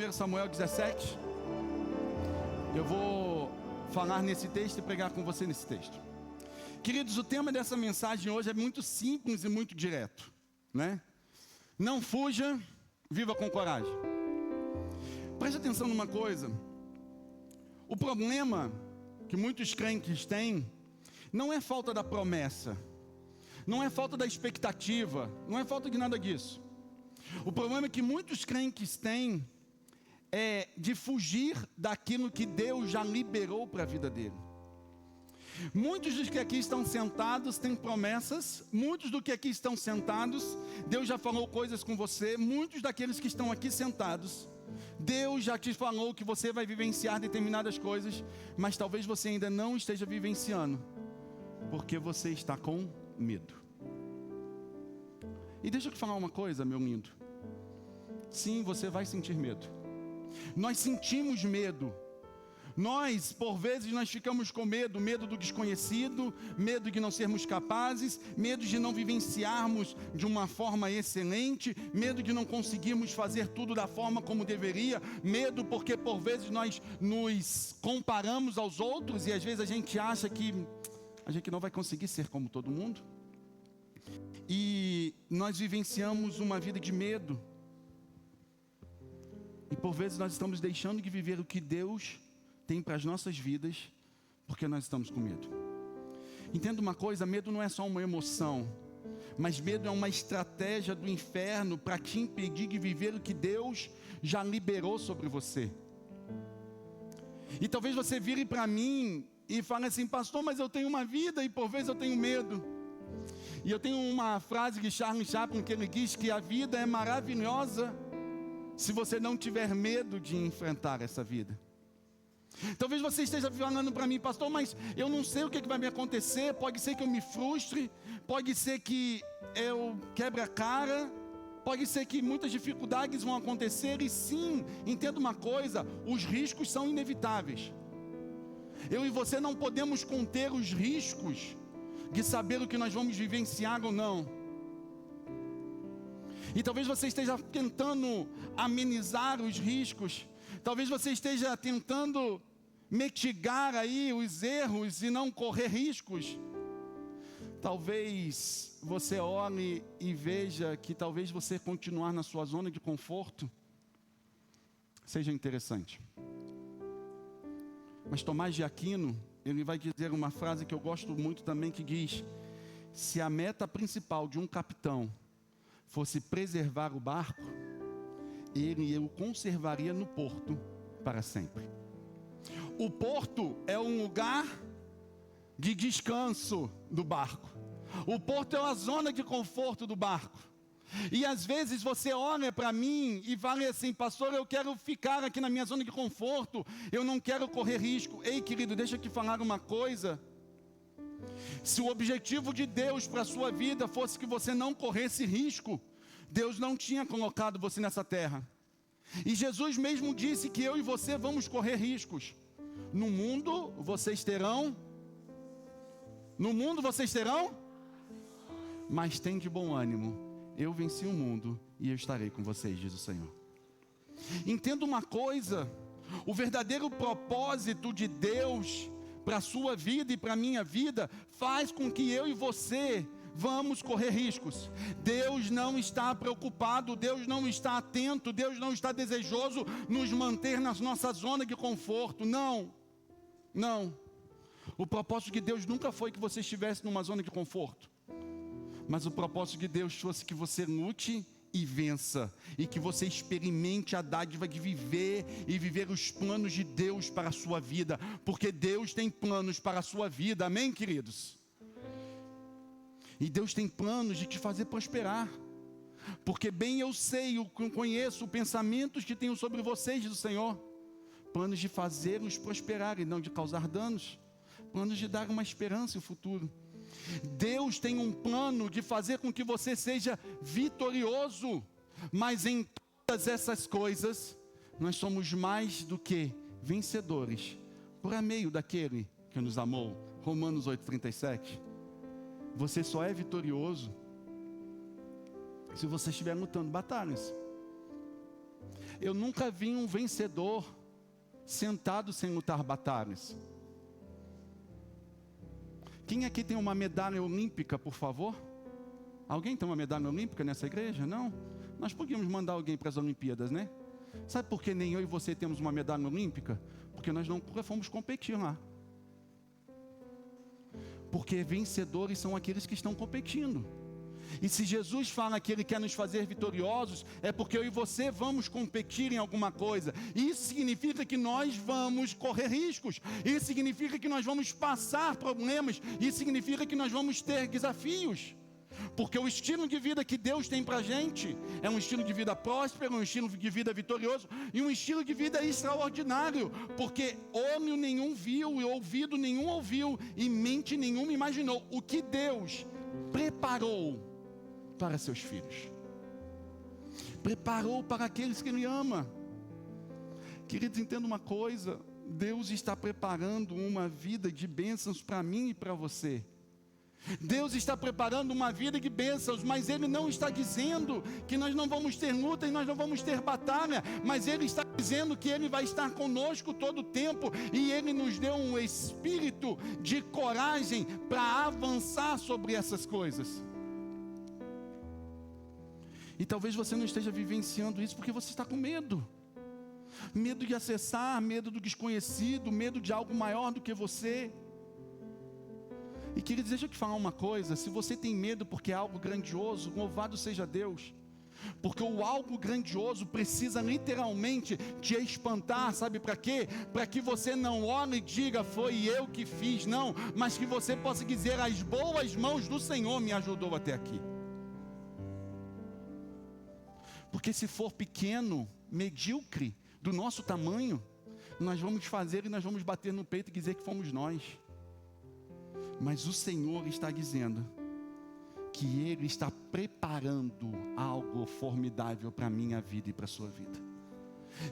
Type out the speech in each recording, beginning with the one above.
1 Samuel 17. Eu vou falar nesse texto e pregar com você nesse texto. Queridos, o tema dessa mensagem hoje é muito simples e muito direto, né? Não fuja, viva com coragem. Preste atenção numa coisa. O problema que muitos crentes têm não é falta da promessa, não é falta da expectativa, não é falta de nada disso. O problema que muitos crentes têm é de fugir daquilo que Deus já liberou para a vida dele. Muitos dos que aqui estão sentados têm promessas, muitos dos que aqui estão sentados, Deus já falou coisas com você. Muitos daqueles que estão aqui sentados, Deus já te falou que você vai vivenciar determinadas coisas, mas talvez você ainda não esteja vivenciando, porque você está com medo. E deixa eu te falar uma coisa, meu lindo. Sim, você vai sentir medo. Nós sentimos medo. Nós, por vezes, nós ficamos com medo. Medo do desconhecido, medo de não sermos capazes, medo de não vivenciarmos de uma forma excelente, medo de não conseguirmos fazer tudo da forma como deveria, medo porque por vezes nós nos comparamos aos outros e às vezes a gente acha que a gente não vai conseguir ser como todo mundo. E nós vivenciamos uma vida de medo. E por vezes nós estamos deixando de viver o que Deus tem para as nossas vidas, porque nós estamos com medo. Entenda uma coisa, medo não é só uma emoção, mas medo é uma estratégia do inferno para te impedir de viver o que Deus já liberou sobre você. E talvez você vire para mim e fale assim: pastor, mas eu tenho uma vida e por vezes eu tenho medo. E eu tenho uma frase de Charles Chaplin que ele diz que a vida é maravilhosa se você não tiver medo de enfrentar essa vida. Talvez você esteja falando para mim: pastor, mas eu não sei o que vai me acontecer. Pode ser que eu me frustre, pode ser que eu quebre a cara, pode ser que muitas dificuldades vão acontecer. E sim, entenda uma coisa, os riscos são inevitáveis. Eu e você não podemos conter os riscos de saber o que nós vamos vivenciar ou não. E talvez você esteja tentando amenizar os riscos, talvez você esteja tentando mitigar aí os erros e não correr riscos. Talvez você olhe e veja que talvez você continuar na sua zona de conforto seja interessante. Mas Tomás de Aquino, ele vai dizer uma frase que eu gosto muito também, que diz: se a meta principal de um capitão fosse preservar o barco, ele o conservaria no porto para sempre. O porto é um lugar de descanso do barco. O porto é a zona de conforto do barco. E às vezes você olha para mim e fala assim: pastor, eu quero ficar aqui na minha zona de conforto, eu não quero correr risco. Ei, querido, deixa eu te falar uma coisa. Se o objetivo de Deus para a sua vida fosse que você não corresse risco, Deus não tinha colocado você nessa terra. E Jesus mesmo disse que eu e você vamos correr riscos. No mundo vocês terão, mas tem de bom ânimo. Eu venci o mundo e eu estarei com vocês, diz o Senhor. Entenda uma coisa, o verdadeiro propósito de Deus para a sua vida e para a minha vida faz com que eu e você vamos correr riscos. Deus não está preocupado, Deus não está atento, Deus não está desejoso nos manter na nossa zona de conforto. Não. O propósito de Deus nunca foi que você estivesse numa zona de conforto, mas o propósito de Deus fosse que você lute e vença, e que você experimente a dádiva de viver e viver os planos de Deus para a sua vida, porque Deus tem planos para a sua vida, amém, queridos? E Deus tem planos de te fazer prosperar, porque bem eu sei, eu conheço os pensamentos que tenho sobre vocês, diz o Senhor, planos de fazê-los prosperar e não de causar danos, planos de dar uma esperança e um futuro. Deus tem um plano de fazer com que você seja vitorioso, mas em todas essas coisas, nós somos mais do que vencedores, por meio daquele que nos amou. Romanos 8,37. Você só é vitorioso se você estiver lutando batalhas. Eu nunca vi um vencedor sentado sem lutar batalhas. Quem aqui tem uma medalha olímpica, por favor? Alguém tem uma medalha olímpica nessa igreja? Não? Nós podíamos mandar alguém para as Olimpíadas, né? Sabe por que nem eu e você temos uma medalha olímpica? Porque nós nunca fomos competir lá. Porque vencedores são aqueles que estão competindo. E se Jesus fala que Ele quer nos fazer vitoriosos, é porque eu e você vamos competir em alguma coisa. Isso significa que nós vamos correr riscos. Isso significa que nós vamos passar problemas. Isso significa que nós vamos ter desafios. Porque o estilo de vida que Deus tem para a gente é um estilo de vida próspero, um estilo de vida vitorioso e um estilo de vida extraordinário. Porque olho nenhum viu, e ouvido nenhum ouviu, e mente nenhuma imaginou o que Deus preparou para seus filhos. Preparou para aqueles que Ele ama. Queridos, entenda uma coisa: Deus está preparando uma vida de bênçãos para mim e para você. Deus está preparando uma vida de bênçãos, mas Ele não está dizendo que nós não vamos ter luta e nós não vamos ter batalha, mas Ele está dizendo que Ele vai estar conosco todo o tempo, e Ele nos deu um espírito de coragem para avançar sobre essas coisas. E talvez você não esteja vivenciando isso porque você está com medo. Medo de acessar, medo do desconhecido, medo de algo maior do que você. E queridos, deixa eu te falar uma coisa: se você tem medo porque é algo grandioso, louvado seja Deus. Porque o algo grandioso precisa literalmente te espantar, sabe para quê? Para que você não olhe e diga, foi eu que fiz, não. Mas que você possa dizer, as boas mãos do Senhor me ajudou até aqui. Porque se for pequeno, medíocre, do nosso tamanho, nós vamos fazer e nós vamos bater no peito e dizer que fomos nós. Mas o Senhor está dizendo que Ele está preparando algo formidável para a minha vida e para a sua vida.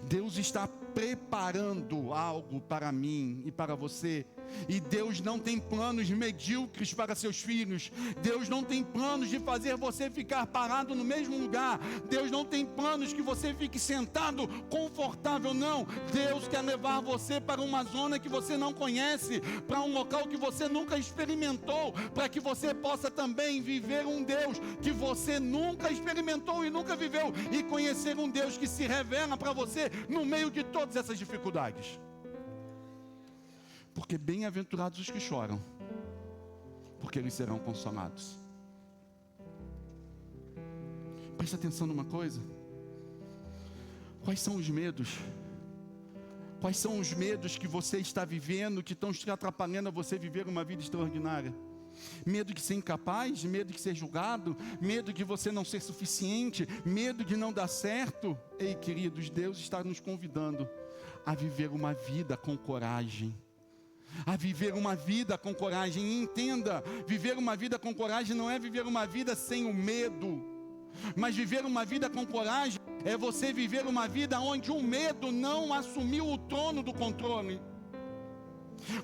Deus está preparando algo para mim e para você. E Deus não tem planos medíocres para seus filhos. Deus não tem planos de fazer você ficar parado no mesmo lugar. Deus não tem planos que você fique sentado confortável, não. Deus quer levar você para uma zona que você não conhece, para um local que você nunca experimentou, para que você possa também viver um Deus que você nunca experimentou e nunca viveu, e conhecer um Deus que se revela para você no meio de todas essas dificuldades. Porque bem-aventurados os que choram, porque eles serão consolados. Preste atenção numa coisa: quais são os medos? Quais são os medos que você está vivendo, que estão te atrapalhando a você viver uma vida extraordinária? Medo de ser incapaz, medo de ser julgado, medo de você não ser suficiente, medo de não dar certo. Ei, queridos, Deus está nos convidando a viver uma vida com coragem. A viver uma vida com coragem. E entenda, viver uma vida com coragem não é viver uma vida sem o medo, mas viver uma vida com coragem é você viver uma vida onde o medo não assumiu o trono do controle.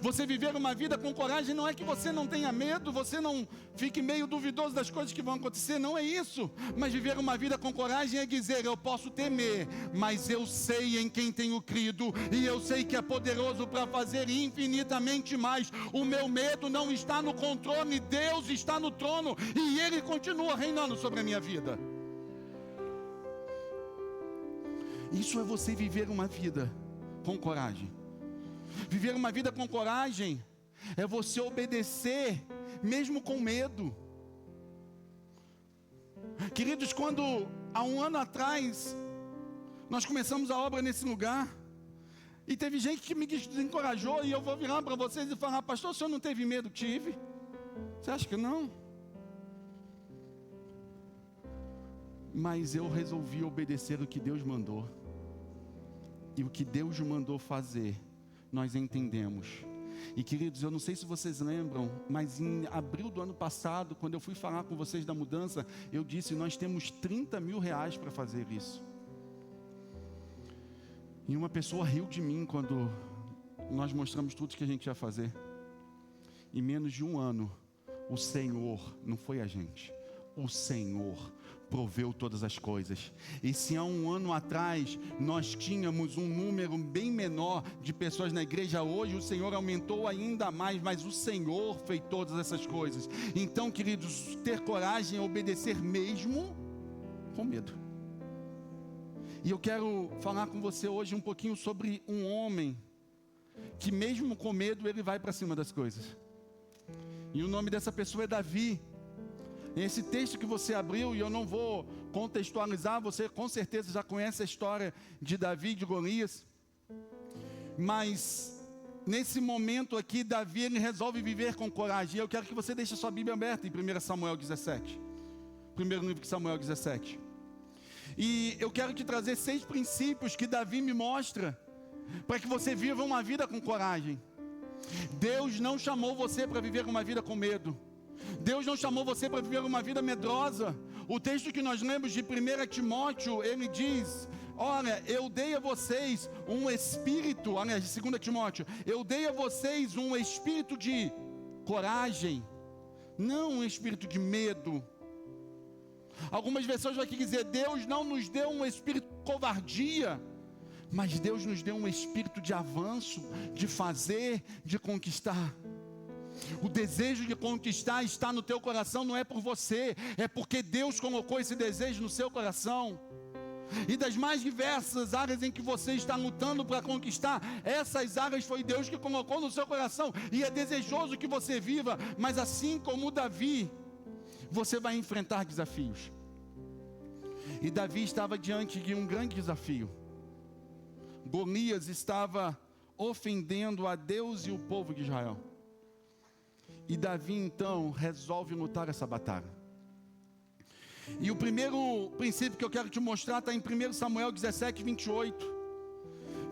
Você viver uma vida com coragem não é que você não tenha medo, você não fique meio duvidoso das coisas que vão acontecer, não é isso. Mas viver uma vida com coragem é dizer, eu posso temer, mas eu sei em quem tenho crido, e eu sei que é poderoso para fazer infinitamente mais. O meu medo não está no controle, Deus está no trono, e Ele continua reinando sobre a minha vida. Isso é você viver uma vida com coragem. Viver uma vida com coragem é você obedecer mesmo com medo. Queridos, quando há um ano atrás nós começamos a obra nesse lugar, e teve gente que me desencorajou, e eu vou virar para vocês e falar, pastor, o senhor não teve medo? Tive. Você acha que não? Mas eu resolvi obedecer o que Deus mandou. E o que Deus mandou fazer, nós entendemos. E queridos, eu não sei se vocês lembram, mas em abril do ano passado, quando eu fui falar com vocês da mudança, eu disse, nós temos 30 mil reais para fazer isso. E uma pessoa riu de mim quando nós mostramos tudo que a gente ia fazer. Em menos de um ano, o Senhor, não foi a gente, o Senhor proveu todas as coisas. E se há um ano atrás nós tínhamos um número bem menor de pessoas na igreja, hoje o Senhor aumentou ainda mais, mas o Senhor fez todas essas coisas. Então, queridos, ter coragem é obedecer mesmo com medo. E eu quero falar com você hoje um pouquinho sobre um homem que mesmo com medo ele vai para cima das coisas. E o nome dessa pessoa é Davi. Esse texto que você abriu, e eu não vou contextualizar, você com certeza já conhece a história de Davi e de Golias. Mas nesse momento aqui, Davi ele resolve viver com coragem. E eu quero que você deixe a sua Bíblia aberta em 1 Samuel 17. Primeiro livro de Samuel 17. E eu quero te trazer 6 princípios que Davi me mostra, para que você viva uma vida com coragem. Deus não chamou você para viver uma vida com medo. Deus não chamou você para viver uma vida medrosa. O texto que nós lemos de 1 Timóteo, ele diz: olha, eu dei a vocês um espírito, olha, de 2 Timóteo, eu dei a vocês um espírito de coragem, não um espírito de medo. Algumas versões vão aqui dizer: Deus não nos deu um espírito de covardia, mas Deus nos deu um espírito de avanço, de fazer, de conquistar. O desejo de conquistar está no teu coração, não é por você, é porque Deus colocou esse desejo no seu coração. E das mais diversas áreas em que você está lutando para conquistar, essas áreas foi Deus que colocou no seu coração, e é desejoso que você viva. Mas assim como Davi, você vai enfrentar desafios. E Davi estava diante de um grande desafio. Golias estava ofendendo a Deus e o povo de Israel. E Davi então resolve lutar essa batalha. E o primeiro princípio que eu quero te mostrar está em 1 Samuel 17, 28.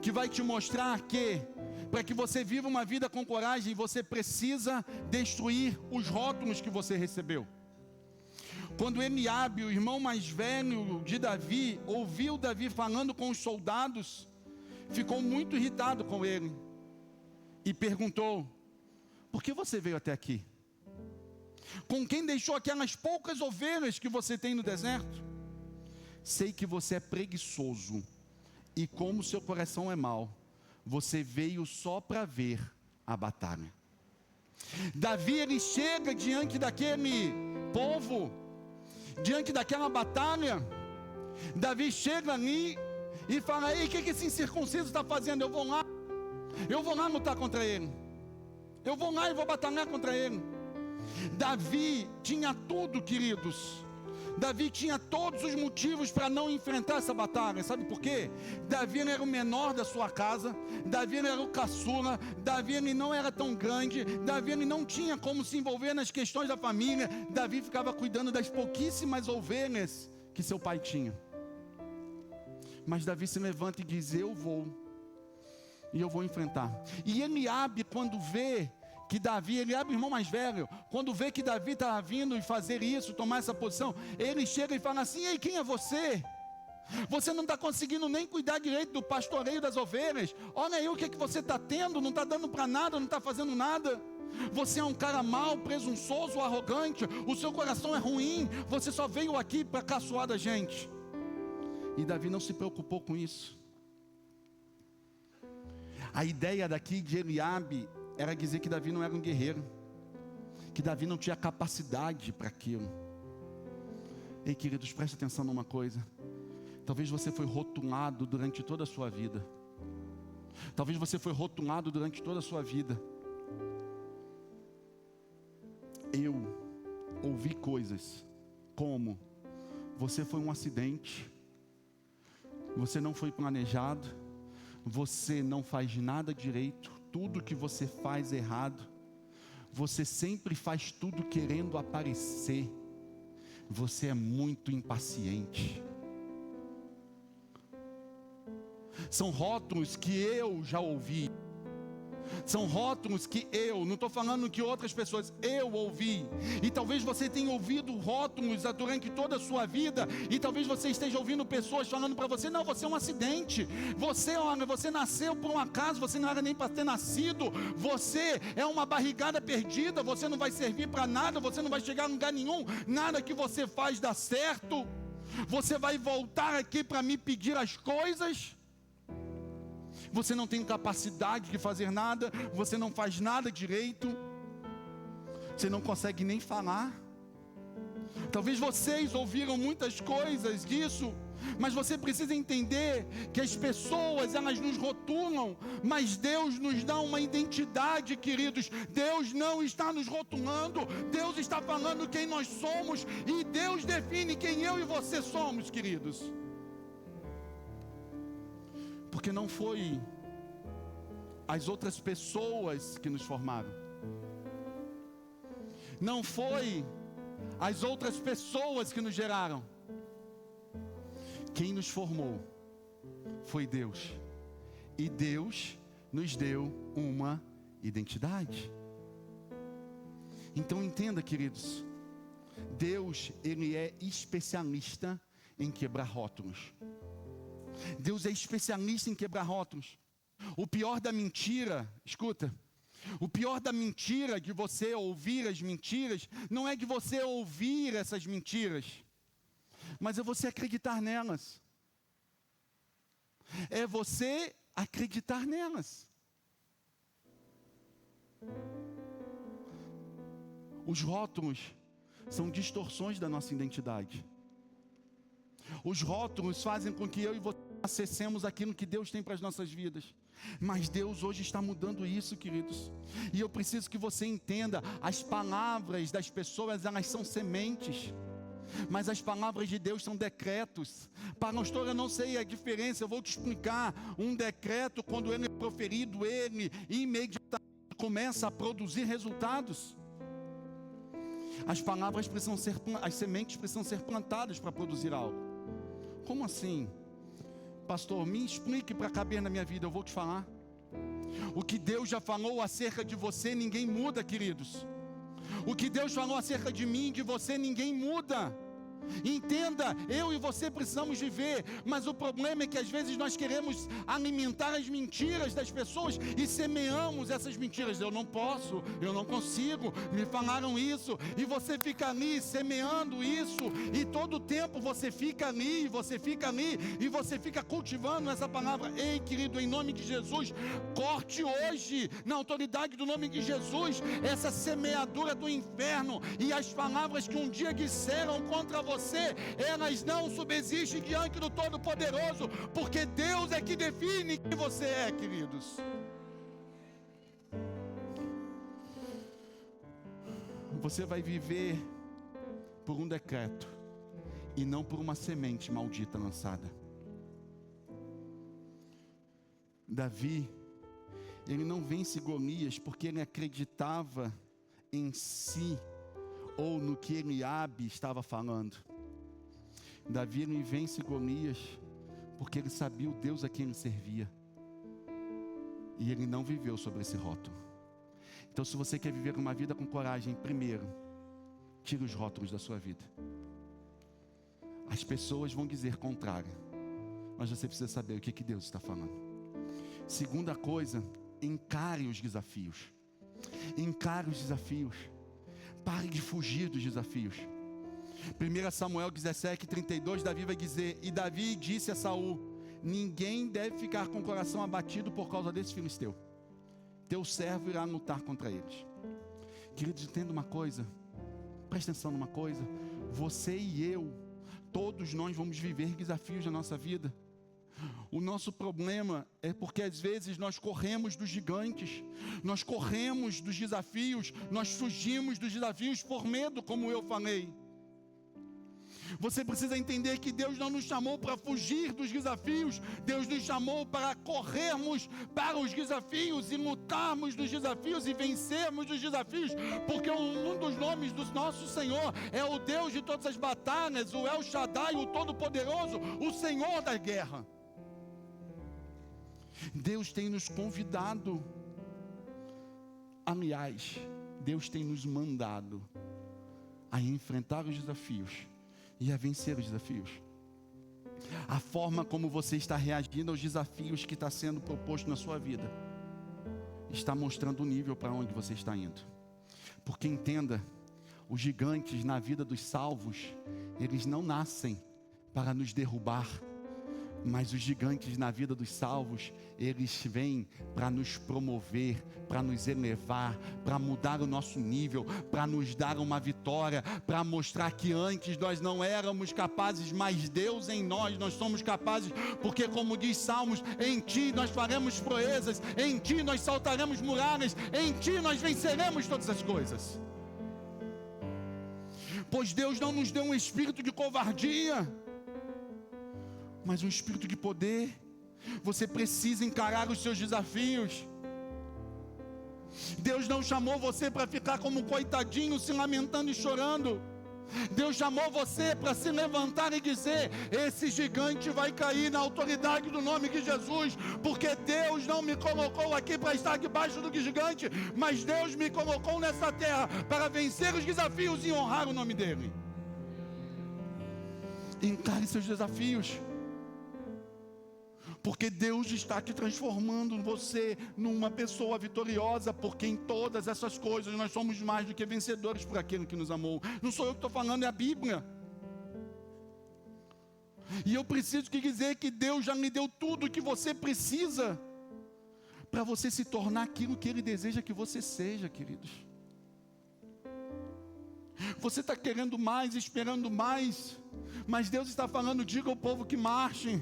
Que vai te mostrar que, para que você viva uma vida com coragem, você precisa destruir os rótulos que você recebeu. Quando Eliabe, o irmão mais velho de Davi, ouviu Davi falando com os soldados, ficou muito irritado com ele e perguntou: por que você veio até aqui? Com quem deixou aquelas poucas ovelhas que você tem no deserto? Sei que você é preguiçoso, e como seu coração é mau, você veio só para ver a batalha. Davi, ele chega diante daquele povo, diante daquela batalha. Davi chega ali e fala: ei, o que esse incircunciso está fazendo? Eu vou lá lutar contra ele. Eu vou lá e vou batalhar contra ele. Davi tinha tudo, queridos. Davi tinha todos os motivos para não enfrentar essa batalha. Sabe por quê? Davi era o menor da sua casa. Davi era o caçula. Davi ele não era tão grande. Davi ele não tinha como se envolver nas questões da família. Davi ficava cuidando das pouquíssimas ovelhas que seu pai tinha. Mas Davi se levanta e diz: eu vou. E eu vou enfrentar. E Eliabe, quando vê que Davi, Eliabe, o irmão mais velho, quando vê que Davi estava vindo e fazer isso, tomar essa posição, ele chega e fala assim: ei, quem é você? Você não está conseguindo nem cuidar direito do pastoreio das ovelhas. Olha aí o que você está tendo, não está dando para nada, não está fazendo nada. Você é um cara mau, presunçoso, arrogante, o seu coração é ruim, você só veio aqui para caçoar da gente. E Davi não se preocupou com isso. A ideia daqui de Eliabe era dizer que Davi não era um guerreiro, que Davi não tinha capacidade para aquilo. Ei, queridos, preste atenção numa coisa. Talvez você foi rotulado durante toda a sua vida. Talvez você foi rotulado durante toda a sua vida. Eu ouvi coisas como: você foi um acidente, você não foi planejado, você não faz nada direito, tudo que você faz é errado, você sempre faz tudo querendo aparecer, você é muito impaciente. São rótulos que eu já ouvi. São rótulos que eu, não estou falando que outras pessoas, eu ouvi. E talvez você tenha ouvido rótulos durante toda a sua vida. E talvez você esteja ouvindo pessoas falando para você: não, você é um acidente. Você nasceu por um acaso, você não era nem para ter nascido. Você é uma barrigada perdida, você não vai servir para nada, você não vai chegar a lugar nenhum. Nada que você faz dá certo. Você vai voltar aqui para me pedir as coisas? Você não tem capacidade de fazer nada, você não faz nada direito, você não consegue nem falar. Talvez vocês ouviram muitas coisas disso, mas você precisa entender que as pessoas, elas nos rotulam, mas Deus nos dá uma identidade, queridos. Deus não está nos rotulando, Deus está falando quem nós somos, e Deus define quem eu e você somos, queridos. Porque não foi as outras pessoas que nos formaram, não foi as outras pessoas que nos geraram. Quem nos formou foi Deus. E Deus nos deu uma identidade. Então entenda, queridos, Deus, Ele é especialista em quebrar rótulos. Deus é especialista em quebrar rótulos. O pior da mentira, escuta, o pior da mentira, de você ouvir as mentiras, não é de você ouvir essas mentiras, mas é você acreditar nelas. É você acreditar nelas. Os rótulos são distorções da nossa identidade. Os rótulos fazem com que eu e você acessemos aquilo que Deus tem para as nossas vidas. Mas Deus hoje está mudando isso, queridos. E eu preciso que você entenda, as palavras das pessoas, elas são sementes, mas as palavras de Deus são decretos. Pastor, eu não sei a diferença, eu vou te explicar. Um decreto, quando ele é proferido, ele imediatamente começa a produzir resultados. As palavras precisam ser, as sementes precisam ser plantadas para produzir algo. Como assim? Pastor, me explique para caber na minha vida. Eu vou te falar. O que Deus já falou acerca de você, ninguém muda, queridos. O que Deus falou acerca de mim, de você, ninguém muda. Entenda, eu e você precisamos viver, mas o problema é que às vezes nós queremos alimentar as mentiras das pessoas e semeamos essas mentiras. Eu não posso, eu não consigo, me falaram isso, e você fica ali semeando isso, e todo o tempo você fica ali, e você fica cultivando essa palavra. Ei, querido, em nome de Jesus, corte hoje, na autoridade do nome de Jesus, essa semeadura do inferno, e as palavras que um dia disseram contra você, elas não subsistem diante do Todo-Poderoso, porque Deus é que define quem você é, queridos. Você vai viver por um decreto e não por uma semente maldita lançada. Davi, ele não vence Golias porque ele acreditava em si ou no que Eliabe estava falando. Davi não vence Golias porque ele sabia o Deus a quem ele servia, e ele não viveu sobre esse rótulo. Então, se você quer viver uma vida com coragem, primeiro, tire os rótulos da sua vida. As pessoas vão dizer contrário, mas você precisa saber o que Deus está falando. Segunda coisa, encare os desafios. Encare os desafios. Pare de fugir dos desafios. 1 Samuel 17:32, Davi vai dizer: e Davi disse a Saul: ninguém deve ficar com o coração abatido por causa desse filisteu. Teu servo irá lutar contra eles. Queridos, entenda uma coisa, presta atenção numa coisa: você e eu, todos nós vamos viver desafios na nossa vida. O nosso problema é porque às vezes nós corremos dos gigantes, nós corremos dos desafios, nós fugimos dos desafios por medo, como eu falei. Você precisa entender que Deus não nos chamou para fugir dos desafios, Deus nos chamou para corrermos para os desafios e lutarmos dos desafios e vencermos os desafios, porque um dos nomes do nosso Senhor é o Deus de todas as batalhas, o El Shaddai, o Todo-Poderoso, o Senhor da guerra. Deus tem nos convidado, aliás, Deus tem nos mandado a enfrentar os desafios e a vencer os desafios. A forma como você está reagindo aos desafios que está sendo proposto na sua vida está mostrando o nível para onde você está indo. Porque entenda, os gigantes na vida dos salvos, eles não nascem para nos derrubar. Mas os gigantes na vida dos salvos, eles vêm para nos promover, para nos elevar, para mudar o nosso nível, para nos dar uma vitória, para mostrar que antes nós não éramos capazes, mas Deus em nós somos capazes, porque como diz Salmos, em Ti nós faremos proezas, em Ti nós saltaremos muralhas, em Ti nós venceremos todas as coisas. Pois Deus não nos deu um espírito de covardia, mas um espírito de poder. Você precisa encarar os seus desafios. Deus não chamou você para ficar como um coitadinho, se lamentando e chorando. Deus chamou você para se levantar e dizer: esse gigante vai cair na autoridade do nome de Jesus, porque Deus não me colocou aqui para estar debaixo do gigante, mas Deus me colocou nessa terra para vencer os desafios e honrar o nome dEle. Encare seus desafios, porque Deus está te transformando você numa pessoa vitoriosa, porque em todas essas coisas nós somos mais do que vencedores por aquele que nos amou. Não sou eu que estou falando, é a Bíblia. E eu preciso dizer que Deus já lhe deu tudo o que você precisa para você se tornar aquilo que Ele deseja que você seja, queridos. Você está querendo mais, esperando mais, mas Deus está falando: diga ao povo que marche,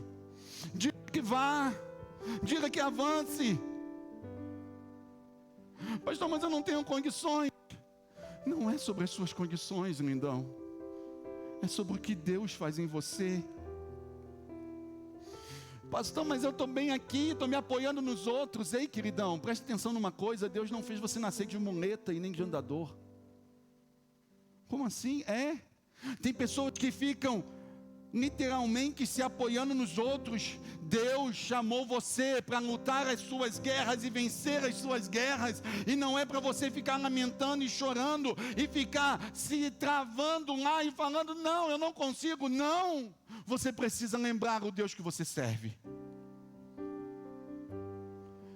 diga que vá, diga que avance. Pastor, mas eu não tenho condições. Não é sobre as suas condições, lindão, é sobre o que Deus faz em você. Pastor, mas eu estou bem aqui, estou me apoiando nos outros. Ei, queridão, preste atenção numa coisa: Deus não fez você nascer de muleta e nem de andador. Como assim? Tem pessoas que ficam literalmente se apoiando nos outros. Deus chamou você para lutar as suas guerras e vencer as suas guerras, e não é para você ficar lamentando e chorando e ficar se travando lá e falando: não, eu não consigo. Não, você precisa lembrar o Deus que você serve.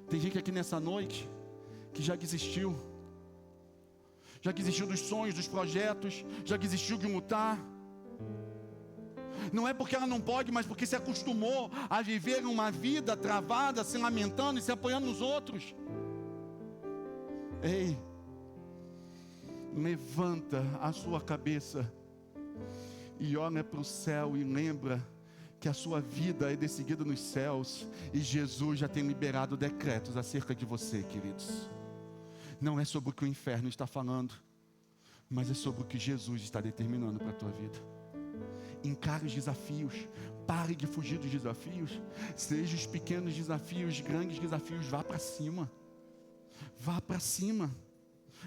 Tem gente aqui nessa noite que já desistiu dos sonhos, dos projetos, já desistiu de lutar. Não é porque ela não pode, mas porque se acostumou a viver uma vida travada, se lamentando e se apoiando nos outros. Ei, levanta a sua cabeça e olha para o céu e lembra que a sua vida é decidida nos céus, e Jesus já tem liberado decretos acerca de você, queridos. Não é sobre o que o inferno está falando, mas é sobre o que Jesus está determinando para a tua vida. Encare os desafios, pare de fugir dos desafios, seja os pequenos desafios, grandes desafios, vá para cima, vá para cima,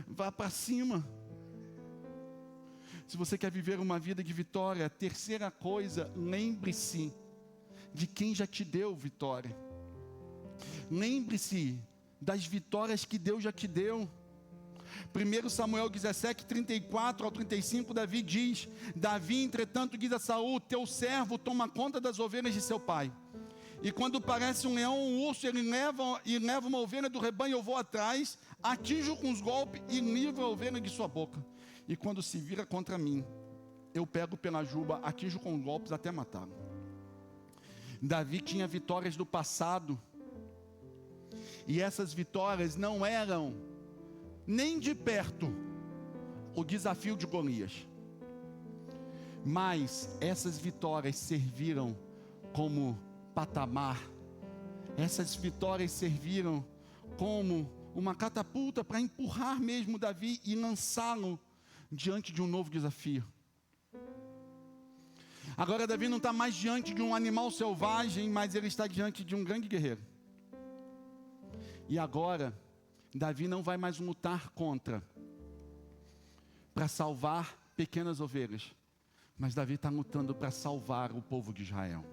vá para cima. Se você quer viver uma vida de vitória, terceira coisa, lembre-se de quem já te deu vitória. Lembre-se das vitórias que Deus já te deu. 1 Samuel 17, 34 ao 35, Davi diz: Davi, entretanto, diz a Saul: teu servo toma conta das ovelhas de seu pai. E quando parece um leão ou um urso, ele leva uma ovelha do rebanho, eu vou atrás, atinjo com os golpes e livro a ovelha de sua boca. E quando se vira contra mim, eu pego pela juba, atinjo com os golpes até matá-lo. Davi tinha vitórias do passado, e essas vitórias não eram nem de perto o desafio de Golias, mas essas vitórias serviram como patamar, essas vitórias serviram como uma catapulta para empurrar mesmo Davi e lançá-lo diante de um novo desafio. Agora Davi não está mais diante de um animal selvagem, mas ele está diante de um grande guerreiro. E agora Davi não vai mais lutar para salvar pequenas ovelhas, mas Davi está lutando para salvar o povo de Israel.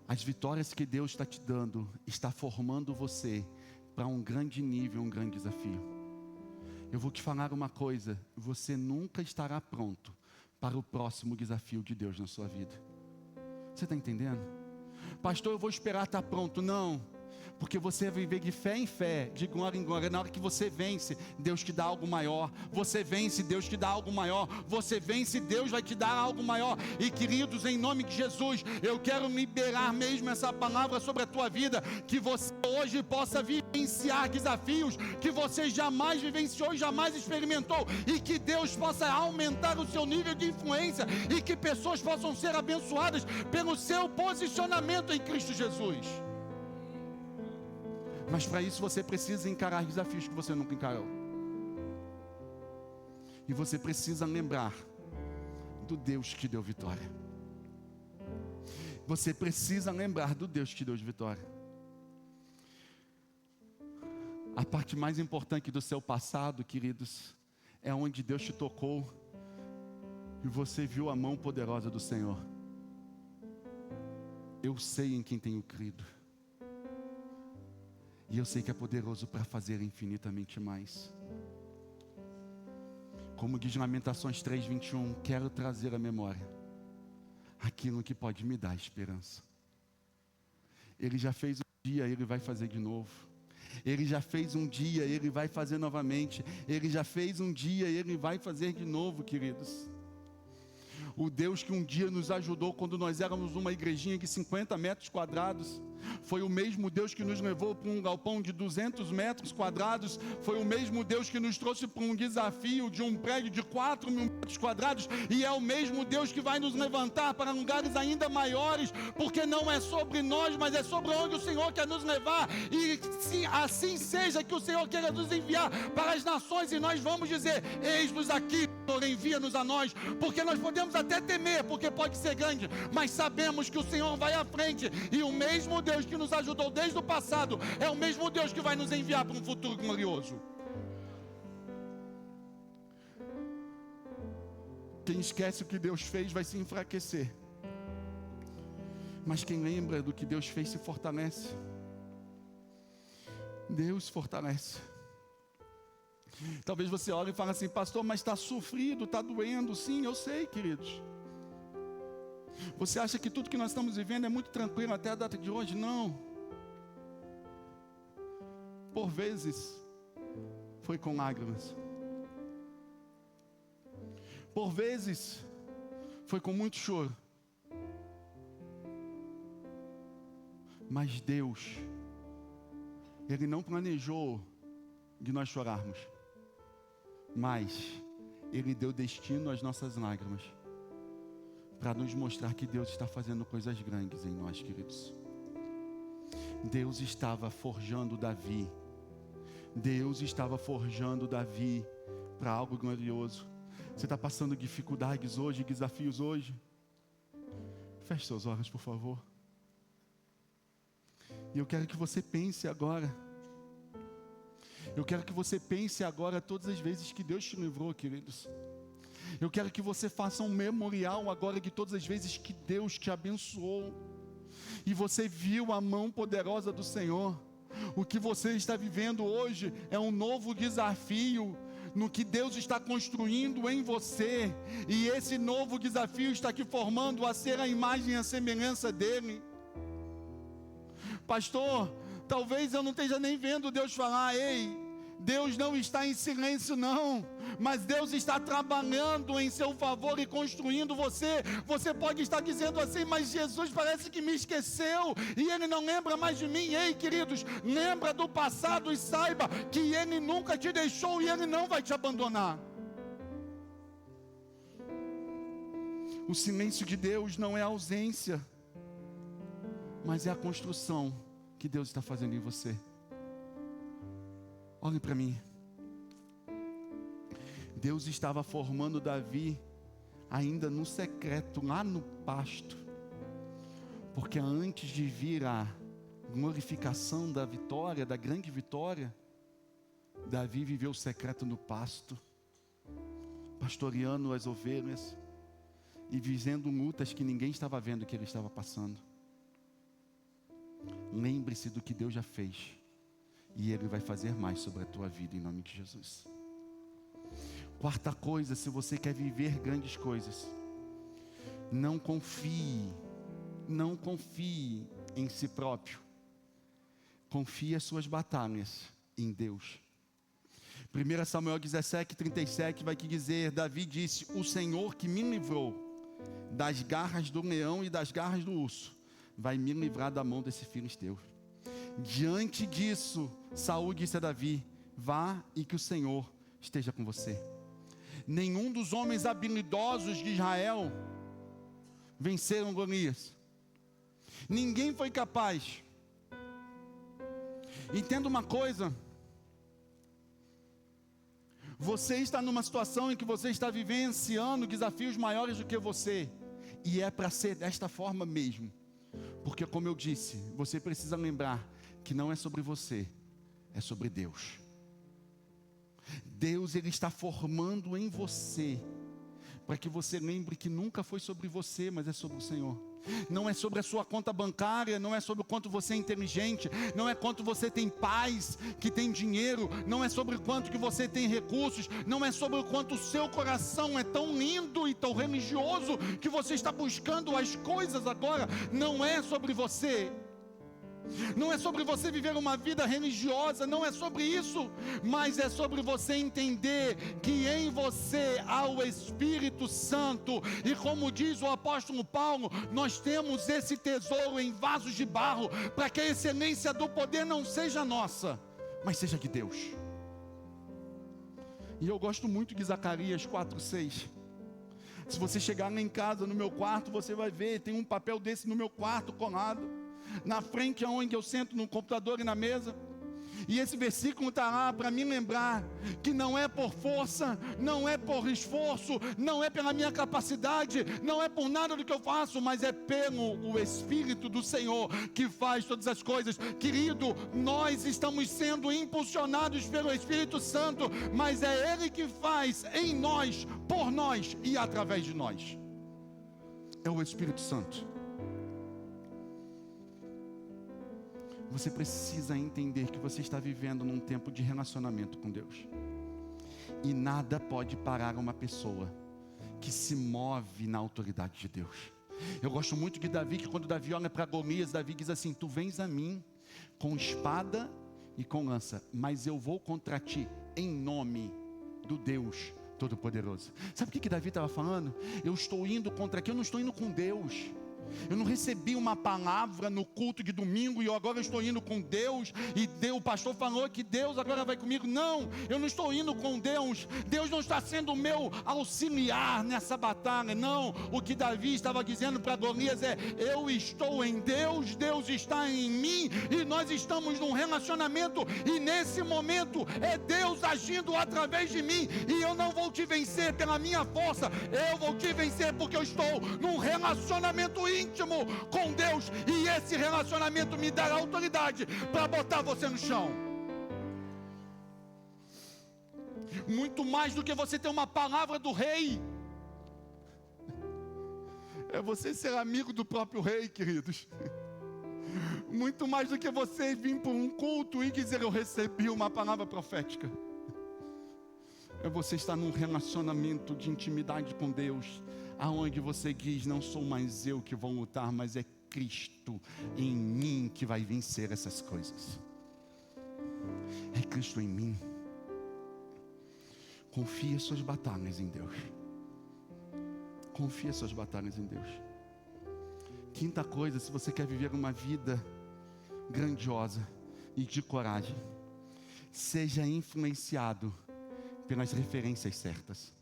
As vitórias que Deus está te dando, está formando você para um grande nível, um grande desafio. Eu vou te falar uma coisa: você nunca estará pronto para o próximo desafio de Deus na sua vida. Você está entendendo? Pastor, eu vou esperar estar pronto. Não. Porque você vai viver de fé em fé, de glória em glória. Na hora que você vence, Deus te dá algo maior. Você vence, Deus te dá algo maior. Você vence, Deus vai te dar algo maior. E queridos, em nome de Jesus, eu quero liberar mesmo essa palavra sobre a tua vida. Que você hoje possa vivenciar desafios que você jamais vivenciou e jamais experimentou. E que Deus possa aumentar o seu nível de influência. E que pessoas possam ser abençoadas pelo seu posicionamento em Cristo Jesus. Mas para isso você precisa encarar desafios que você nunca encarou. E você precisa lembrar do Deus que deu vitória. Você precisa lembrar do Deus que deu vitória. A parte mais importante do seu passado, queridos, é onde Deus te tocou e você viu a mão poderosa do Senhor. Eu sei em quem tenho crido. E eu sei que é poderoso para fazer infinitamente mais. Como diz Lamentações 3:21, quero trazer à memória aquilo que pode me dar esperança. Ele já fez um dia, Ele vai fazer de novo. Ele já fez um dia, Ele vai fazer novamente. Ele já fez um dia, Ele vai fazer de novo, queridos. O Deus que um dia nos ajudou quando nós éramos uma igrejinha de 50 metros quadrados, foi o mesmo Deus que nos levou para um galpão de 200 metros quadrados, foi o mesmo Deus que nos trouxe para um desafio de um prédio de 4.000 metros quadrados, e é o mesmo Deus que vai nos levantar para lugares ainda maiores, porque não é sobre nós, mas é sobre onde o Senhor quer nos levar, e se assim seja, que o Senhor queira nos enviar para as nações, e nós vamos dizer, eis-nos aqui, Senhor, envia-nos a nós, porque nós podemos até temer, porque pode ser grande, mas sabemos que o Senhor vai à frente, e o mesmo Deus que nos ajudou desde o passado, é o mesmo Deus que vai nos enviar para um futuro glorioso. Quem esquece o que Deus fez vai se enfraquecer, mas quem lembra do que Deus fez se fortalece. Deus fortalece. Talvez você olhe e fale assim, pastor, mas está sofrido, está doendo. Sim, eu sei, queridos. Você acha que tudo que nós estamos vivendo é muito tranquilo até a data de hoje? Não. Por vezes, foi com lágrimas. Por vezes, foi com muito choro. Mas Deus, Ele não planejou de nós chorarmos, mas Ele deu destino às nossas lágrimas, para nos mostrar que Deus está fazendo coisas grandes em nós, queridos. Deus estava forjando Davi. Deus estava forjando Davi para algo glorioso. Você está passando dificuldades hoje, desafios hoje? Feche seus olhos, por favor. E eu quero que você pense agora. Eu quero que você pense agora todas as vezes que Deus te livrou, queridos. Eu quero que você faça um memorial agora de todas as vezes que Deus te abençoou e você viu a mão poderosa do Senhor. O que você está vivendo hoje é um novo desafio no que Deus está construindo em você, e esse novo desafio está te formando a ser a imagem e a semelhança dele. Pastor, talvez eu não esteja nem vendo Deus falar, ei, Deus não está em silêncio não, mas Deus está trabalhando em seu favor e construindo você. Você pode estar dizendo assim, mas Jesus parece que me esqueceu e Ele não lembra mais de mim. Ei, queridos, lembra do passado e saiba que Ele nunca te deixou e Ele não vai te abandonar. O silêncio de Deus não é ausência, mas é a construção que Deus está fazendo em você. Olhem para mim. Deus estava formando Davi ainda no secreto, lá no pasto. Porque antes de vir a glorificação da vitória, da grande vitória, Davi viveu o secreto no pasto, pastoreando as ovelhas e vivendo lutas que ninguém estava vendo que ele estava passando. Lembre-se do que Deus já fez, e Ele vai fazer mais sobre a tua vida em nome de Jesus. Quarta coisa, se você quer viver grandes coisas, não confie em si próprio. Confie as suas batalhas em Deus. 1 Samuel 17:37 vai dizer, Davi disse, o Senhor que me livrou das garras do leão e das garras do urso, vai me livrar da mão desse filisteu. Diante disso, Saul disse a Davi, vá e que o Senhor esteja com você. Nenhum dos homens habilidosos de Israel venceram Golias. Ninguém foi capaz. Entenda uma coisa. Você está numa situação em que você está vivenciando desafios maiores do que você. E é para ser desta forma mesmo. Porque como eu disse, você precisa lembrar que não é sobre você, é sobre Deus. Deus, Ele está formando em você, para que você lembre que nunca foi sobre você, mas é sobre o Senhor. Não é sobre a sua conta bancária, não é sobre o quanto você é inteligente, não é quanto você tem paz, que tem dinheiro, não é sobre o quanto que você tem recursos, não é sobre o quanto o seu coração é tão lindo e tão religioso, que você está buscando as coisas agora. Não é sobre você. Não é sobre você viver uma vida religiosa, não é sobre isso, mas é sobre você entender que em você há o Espírito Santo, e como diz o apóstolo Paulo, nós temos esse tesouro em vasos de barro, para que a excelência do poder não seja nossa, mas seja de Deus. E eu gosto muito de Zacarias 4:6. Se você chegar lá em casa, no meu quarto, você vai ver, tem um papel desse no meu quarto colado na frente aonde eu sento no computador e na mesa. E esse versículo está lá para me lembrar que não é por força, não é por esforço, não é pela minha capacidade, não é por nada do que eu faço, mas é pelo Espírito do Senhor que faz todas as coisas. Querido, nós estamos sendo impulsionados pelo Espírito Santo, mas é Ele que faz em nós, por nós e através de nós. É o Espírito Santo. Você precisa entender que você está vivendo num tempo de relacionamento com Deus. E nada pode parar uma pessoa que se move na autoridade de Deus. Eu gosto muito de Davi, que quando Davi olha para Golias, Davi diz assim, tu vens a mim com espada e com lança, mas eu vou contra ti em nome do Deus Todo-Poderoso. Sabe o que Davi estava falando? Eu estou indo contra aqui, eu não estou indo com Deus. Eu não recebi uma palavra no culto de domingo e eu agora estou indo com Deus, e o pastor falou que Deus agora vai comigo. Não, eu não estou indo com Deus. Deus não está sendo o meu auxiliar nessa batalha. Não, o que Davi estava dizendo para Golias é, eu estou em Deus, Deus está em mim, e nós estamos num relacionamento, e nesse momento é Deus agindo através de mim, e eu não vou te vencer pela minha força, eu vou te vencer porque eu estou num relacionamento íntimo com Deus, e esse relacionamento me dará autoridade para botar você no chão. Muito mais do que você ter uma palavra do rei, é você ser amigo do próprio rei, queridos. Muito mais do que você vir por um culto e dizer, eu recebi uma palavra profética. É você estar num relacionamento de intimidade com Deus, aonde você diz, não sou mais eu que vou lutar, mas é Cristo em mim que vai vencer essas coisas. É Cristo em mim. Confie as suas batalhas em Deus. Confie as suas batalhas em Deus. Quinta coisa, se você quer viver uma vida grandiosa e de coragem, seja influenciado pelas referências certas.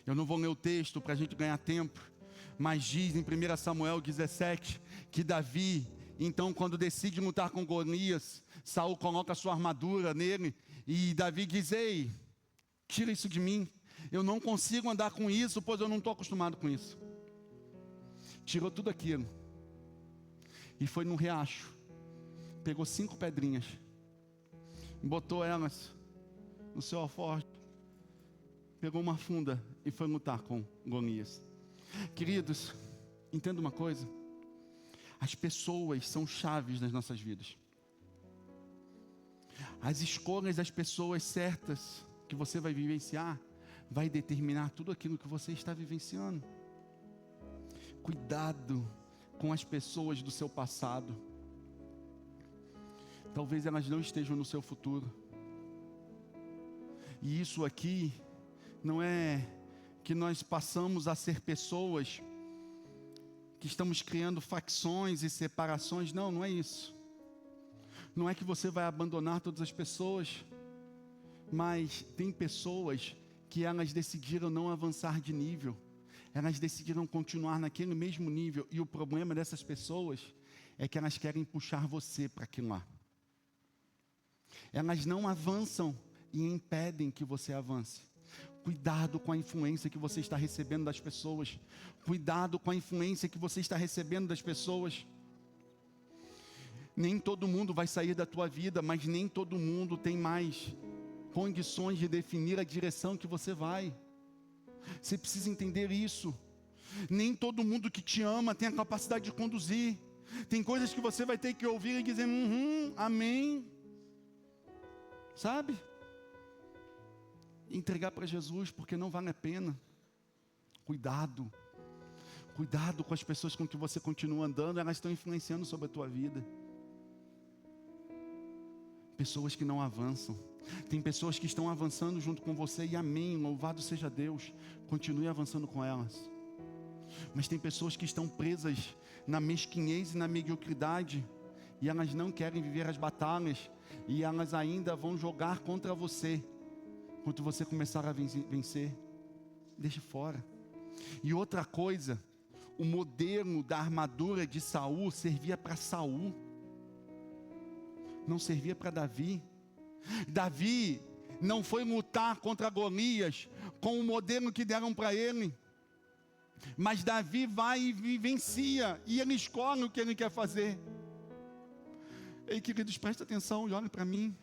Eu não vou ler o texto para a gente ganhar tempo, mas diz em 1 Samuel 17, que Davi, então quando decide lutar com Golias, Saul coloca a sua armadura nele, e Davi diz, ei, tira isso de mim, eu não consigo andar com isso, pois eu não estou acostumado com isso. Tirou tudo aquilo, e foi num riacho, pegou 5 pedrinhas, botou elas no seu alforje, pegou uma funda e foi lutar com Golias. Queridos, entenda uma coisa, as pessoas são chaves nas nossas vidas. As escolhas das pessoas certas que você vai vivenciar, vai determinar tudo aquilo que você está vivenciando. Cuidado com as pessoas do seu passado. talvez elas não estejam no seu futuro. E isso aqui não é que nós passamos a ser pessoas que estamos criando facções e separações. Não, não é isso. Não é que você vai abandonar todas as pessoas, mas tem pessoas que elas decidiram não avançar de nível. Elas decidiram continuar naquele mesmo nível. E o problema dessas pessoas é que elas querem puxar você para aquilo lá. Elas não avançam e impedem que você avance. Cuidado com a influência que você está recebendo das pessoas. Cuidado com a influência que você está recebendo das pessoas. Nem todo mundo vai sair da tua vida, mas nem todo mundo tem mais condições de definir a direção que você vai. Você precisa entender isso. Nem todo mundo que te ama tem a capacidade de conduzir. Tem coisas que você vai ter que ouvir e dizer, amém. Sabe? Entregar para Jesus, porque não vale a pena. Cuidado. Cuidado com as pessoas com que você continua andando, elas estão influenciando sobre a tua vida. Pessoas que não avançam. Tem pessoas que estão avançando junto com você e amém, louvado seja Deus. Continue avançando com elas. Mas tem pessoas que estão presas na mesquinhez e na mediocridade, e elas não querem viver as batalhas, e elas ainda vão jogar contra você. Quando você começar a vencer, deixe fora. E outra coisa, o modelo da armadura de Saul servia para Saul, não servia para Davi. Davi não foi lutar contra Golias com o modelo que deram para ele, mas Davi vai e vivencia, e ele escolhe o que ele quer fazer. Ei, queridos, presta atenção e olhem para mim.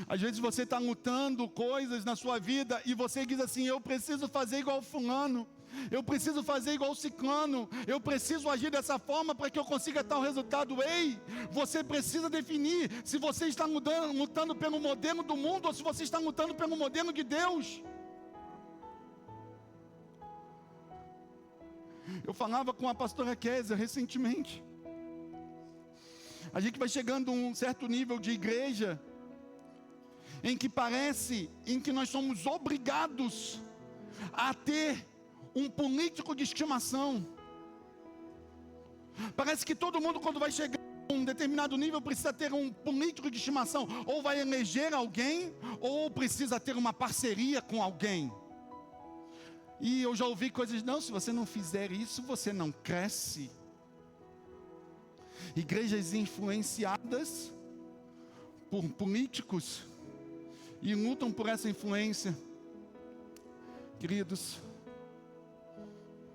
Às vezes você está lutando coisas na sua vida e você diz assim, eu preciso fazer igual fulano, eu preciso fazer igual ciclano, eu preciso agir dessa forma para que eu consiga tal resultado. Ei, você precisa definir se você está lutando pelo modelo do mundo ou se você está lutando pelo modelo de Deus. Eu falava com a pastora Kézia recentemente. A gente vai chegando a um certo nível de igreja em que nós somos obrigados a ter um político de estimação. Parece que todo mundo, quando vai chegar a um determinado nível, precisa ter um político de estimação. Ou vai eleger alguém, ou precisa ter uma parceria com alguém. E eu já ouvi coisas, não, se você não fizer isso, você não cresce. Igrejas influenciadas por políticos e lutam por essa influência. Queridos,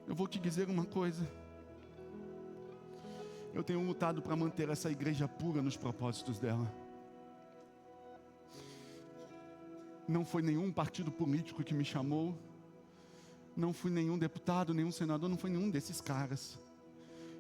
eu vou te dizer uma coisa. Eu tenho lutado para manter essa igreja pura nos propósitos dela. Não foi nenhum partido político que me chamou. Não fui nenhum deputado, nenhum senador, não foi nenhum desses caras.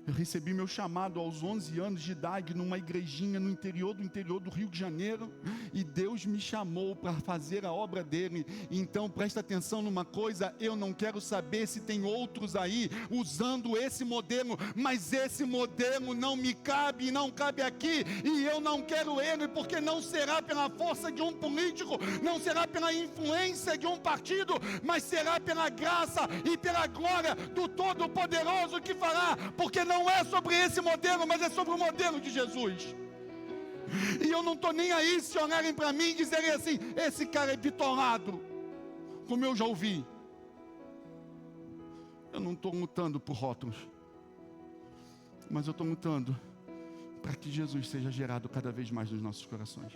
Eu recebi meu chamado aos 11 anos de idade numa igrejinha no interior do Rio de Janeiro, e Deus me chamou para fazer a obra dele. Então presta atenção numa coisa, eu não quero saber se tem outros aí usando esse modelo, mas esse modelo não me cabe, não cabe aqui, e eu não quero ele, porque não será pela força de um político, não será pela influência de um partido, mas será pela graça e pela glória do Todo-Poderoso que fará, porque não é sobre esse modelo, mas é sobre o modelo de Jesus. E eu não estou nem aí se olharem para mim e dizerem assim, esse cara é bitolado, como eu já ouvi. Eu não estou lutando por rótulos, mas eu estou lutando para que Jesus seja gerado cada vez mais nos nossos corações.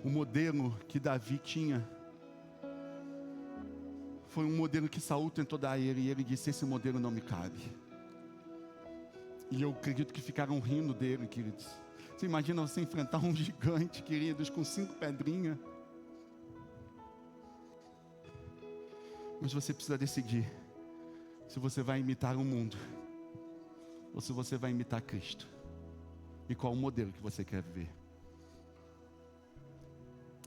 O modelo que Davi tinha foi um modelo que Saul tentou dar a ele, e ele disse, esse modelo não me cabe. E eu acredito que ficaram rindo dele, queridos. Você imagina você enfrentar um gigante, queridos, com 5 pedrinhas. Mas você precisa decidir se você vai imitar o mundo ou se você vai imitar Cristo. E qual o modelo que você quer viver.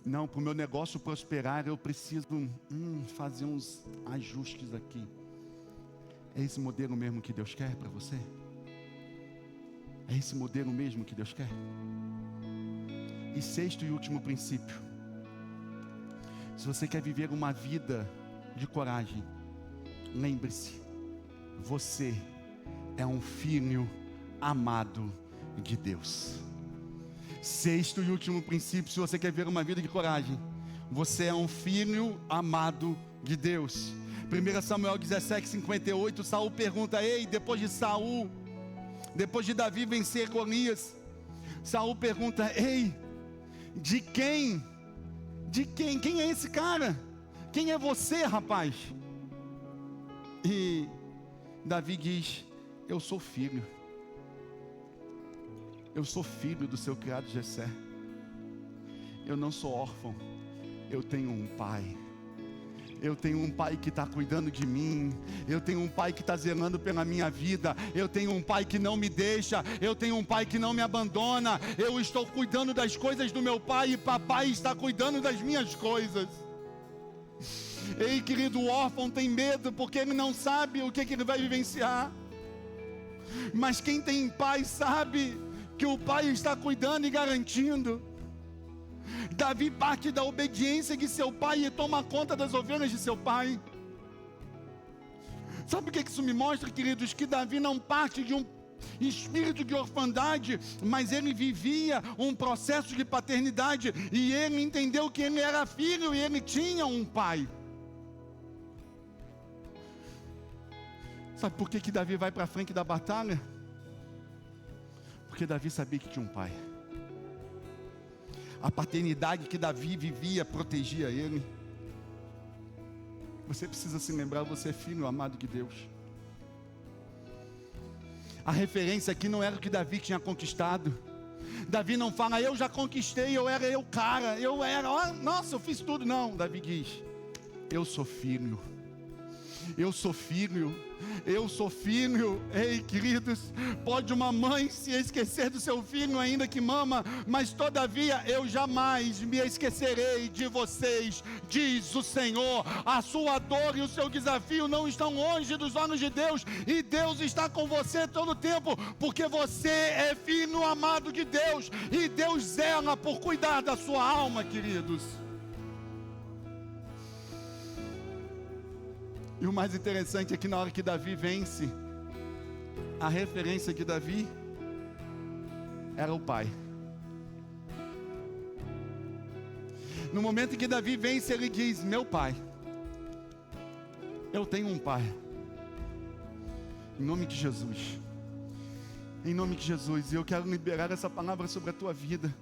Não, para o meu negócio prosperar, eu preciso fazer uns ajustes aqui. É esse modelo mesmo que Deus quer para você? É esse modelo mesmo que Deus quer? E sexto e último princípio: se você quer viver uma vida de coragem, lembre-se, você é um filho amado de Deus. Sexto e último princípio: se você quer ver uma vida de coragem, você é um filho amado de Deus. 1 Samuel 17:58, Saul pergunta: ei, depois de Davi vencer Golias, Saul pergunta: ei, de quem? Quem é esse cara? Quem é você, rapaz? E Davi diz: eu sou filho do seu criado Jessé. Eu não sou órfão, eu tenho um pai. Eu tenho um pai que está cuidando de mim. Eu tenho um pai que está zelando pela minha vida. Eu tenho um pai que não me deixa. Eu tenho um pai que não me abandona. Eu estou cuidando das coisas do meu pai e papai está cuidando das minhas coisas. Ei, querido, o órfão tem medo porque ele não sabe o que ele vai vivenciar. Mas quem tem pai sabe que o pai está cuidando e garantindo. Davi parte da obediência de seu pai e toma conta das ovelhas de seu pai. Sabe o que isso me mostra, queridos? Que Davi não parte de um espírito de orfandade, mas ele vivia um processo de paternidade, e ele entendeu que ele era filho e ele tinha um pai. Sabe por que Davi vai para frente da batalha? Porque Davi sabia que tinha um pai. A paternidade que Davi vivia protegia ele. Você precisa se lembrar: você é filho amado de Deus. A referência aqui não era o que Davi tinha conquistado. Davi não fala: eu já conquistei, eu era o cara, nossa, eu fiz tudo. Não, Davi diz: eu sou filho. Eu sou filho. Ei, queridos, pode uma mãe se esquecer do seu filho ainda que mama, mas todavia eu jamais me esquecerei de vocês, diz o Senhor. A sua dor e o seu desafio não estão longe dos olhos de Deus, e Deus está com você todo o tempo, porque você é filho amado de Deus, e Deus zela por cuidar da sua alma, queridos. E o mais interessante é que na hora que Davi vence, a referência de Davi era o pai. No momento em que Davi vence, ele diz: meu pai, eu tenho um pai. Em nome de Jesus. Em nome de Jesus. E eu quero liberar essa palavra sobre a tua vida.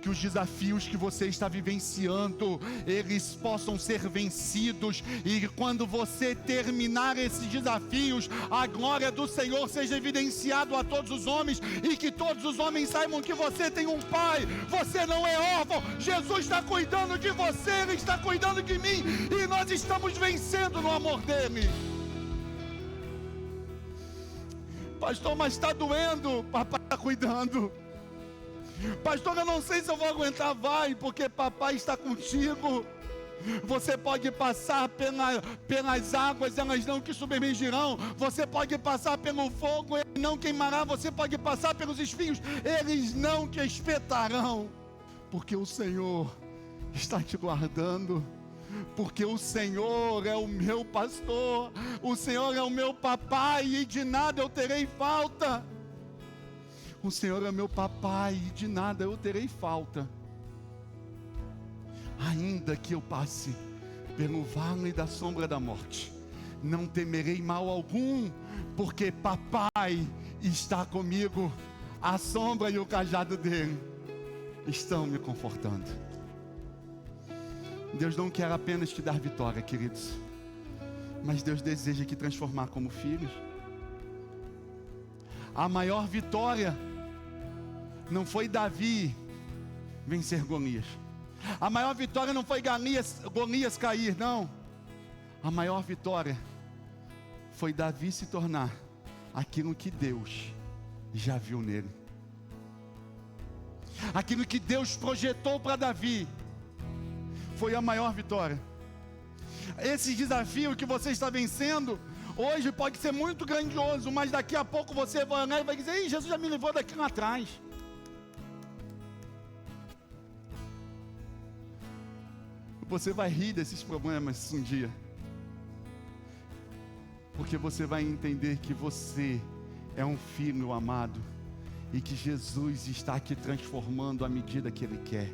Que os desafios que você está vivenciando, eles possam ser vencidos, e quando você terminar esses desafios, a glória do Senhor seja evidenciado a todos os homens, e que todos os homens saibam que você tem um pai, você não é órfão, Jesus está cuidando de você, Ele está cuidando de mim, e nós estamos vencendo no amor dEle. Pastor, mas está doendo. Papai está cuidando. Pastor, eu não sei se eu vou aguentar. Vai, porque papai está contigo. Você pode passar pelas águas, elas não te submergirão. Você pode passar pelo fogo, ele não queimará. Você pode passar pelos espinhos, eles não te espetarão. Porque o Senhor está te guardando. Porque o Senhor é o meu pastor, o Senhor é o meu papai, e de nada eu terei falta. O Senhor é meu papai, e de nada eu terei falta. Ainda que eu passe pelo vale da sombra da morte, não temerei mal algum, porque papai está comigo. A sombra e o cajado dele estão me confortando. Deus não quer apenas te dar vitória, queridos, mas Deus deseja te transformar como filhos. A maior vitória não foi Davi vencer Golias. A maior vitória não foi Golias cair, não. A maior vitória foi Davi se tornar aquilo que Deus já viu nele. Aquilo que Deus projetou para Davi foi a maior vitória. Esse desafio que você está vencendo, Hoje pode ser muito grandioso, mas daqui a pouco você vai olhar e vai dizer: Ei, Jesus já me levou daqui lá atrás. Você vai rir desses problemas um dia, porque você vai entender que você é um filho amado e que Jesus está aqui transformando à medida que Ele quer.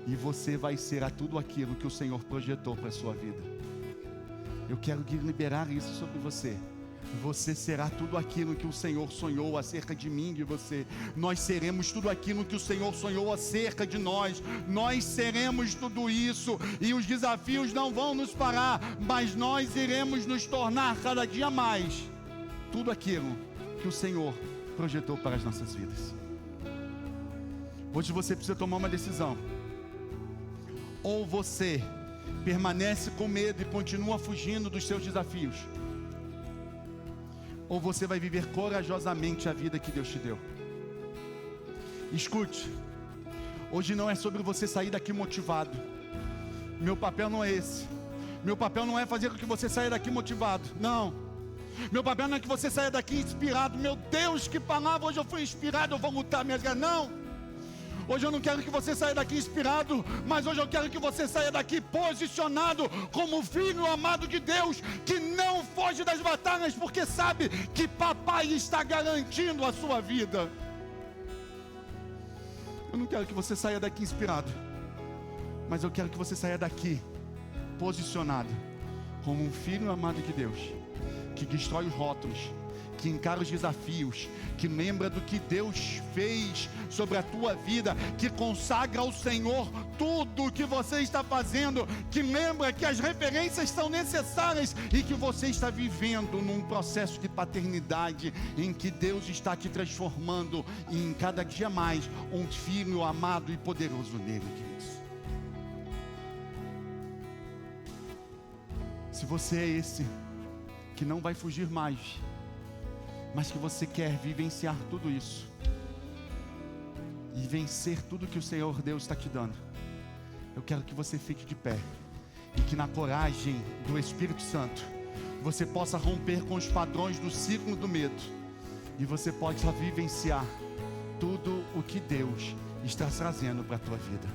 E você vai ser a tudo aquilo que o Senhor projetou para a sua vida. Eu quero liberar isso sobre você. Você será tudo aquilo que o Senhor sonhou acerca de mim e de você. Nós seremos tudo aquilo que o Senhor sonhou acerca de nós. Nós seremos tudo isso. E os desafios não vão nos parar, mas nós iremos nos tornar cada dia mais tudo aquilo que o Senhor projetou para as nossas vidas. Hoje você precisa tomar uma decisão. Ou você permanece com medo e continua fugindo dos seus desafios, ou você vai viver corajosamente a vida que Deus te deu. Escute, hoje não é sobre você sair daqui motivado. Meu papel não é esse. Meu papel não é fazer com que você saia daqui motivado. Não. Meu papel não é que você saia daqui inspirado. Meu Deus, que palavra, hoje eu fui inspirado, eu vou lutar minhas guerras. Não. Hoje eu não quero que você saia daqui inspirado, mas hoje eu quero que você saia daqui posicionado como filho amado de Deus, que não foge das batalhas, porque sabe que papai está garantindo a sua vida. Eu não quero que você saia daqui inspirado, mas eu quero que você saia daqui posicionado como um filho amado de Deus, que destrói os rótulos, que encara os desafios, que lembra do que Deus fez sobre a tua vida, que consagra ao Senhor tudo o que você está fazendo, que lembra que as referências são necessárias e que você está vivendo num processo de paternidade em que Deus está te transformando em cada dia mais um filho amado e poderoso nele, queridos. Se você é esse que não vai fugir mais, mas que você quer vivenciar tudo isso e vencer tudo que o Senhor Deus está te dando, eu quero que você fique de pé e que na coragem do Espírito Santo você possa romper com os padrões do ciclo do medo e você possa vivenciar tudo o que Deus está trazendo para a tua vida.